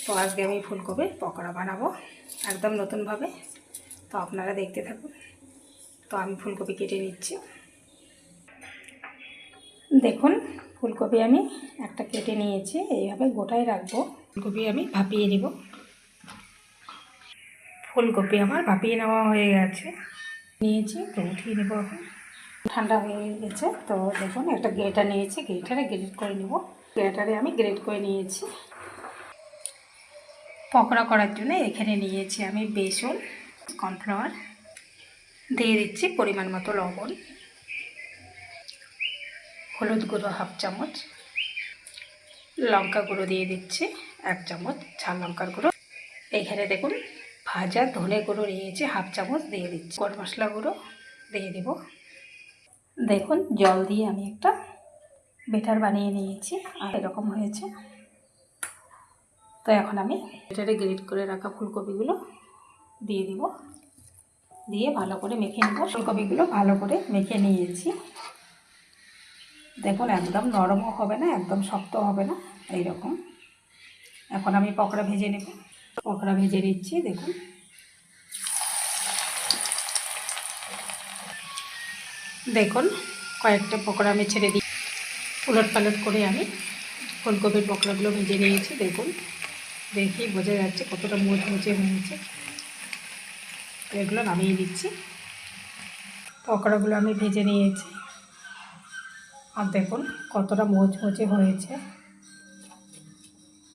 তো আজকে আমি ফুলকপির পকোড়া বানাবো একদম নতুনভাবে। তো আপনারা দেখতে থাকুন। তো আমি ফুলকপি কেটে নিচ্ছি। দেখুন ফুলকপি আমি একটা কেটে নিয়েছি, এইভাবে গোটায় রাখবো। ফুলকপি আমি ভাপিয়ে নিব। ফুলকপি আমার ভাপিয়ে নেওয়া হয়ে গেছে, নিয়েছি তো উঠিয়ে নেবো। এখন ঠান্ডা হয়ে গেছে। তো দেখুন একটা গ্রেটার নিয়েছি, গ্রেটারে গ্রেট করে নেব। গ্রেটারে আমি গ্রেট করে নিয়েছি। পকোড়া করার জন্য এখানে নিয়েছি আমি বেসন, কর্নফ্লাওয়ার, দিয়ে দিচ্ছি পরিমাণ মতো লবণ, হলুদ গুঁড়ো 1/2 চামচ, লঙ্কা গুঁড়ো দিয়ে দিচ্ছি 1 চামচ, ঝাল লঙ্কার গুঁড়ো। এখানে দেখুন ভাজা ধনে গুঁড়ো নিয়েছি 1/2 চামচ, দিয়ে দিচ্ছি গরম মশলা গুঁড়ো দিয়ে দেব। দেখুন জল দিয়ে আমি একটা বেটার বানিয়ে নিয়েছি, আর এরকম হয়েছে। তো এখন আমি বেটারে গ্রেট করে রাখা ফুলকপিগুলো দিয়ে দিব, দিয়ে ভালো করে মেখে নেব। ফুলকপিগুলো ভালো করে মেখে নিয়েছি। দেখুন একদম নরমও হবে না, একদম শক্ত হবে না, এইরকম। এখন আমি পকোড়া ভেজে নেব। পকোড়া ভেজে নিচ্ছি। দেখুন দেখুন কয়েকটা পকোড়া আমি ছেড়ে দিই, উলট পালট করে আমি ফুলকপির পকোড়াগুলো ভেজে নিয়েছি। দেখুন দেখি বোঝা যাচ্ছে কতটা মুচমুচে হয়েছে। এগুলো নামিয়ে দিচ্ছি। পকোড়াগুলো আমি ভেজে নিয়েছি, আর দেখুন কতটা মুচমুচে হয়েছে।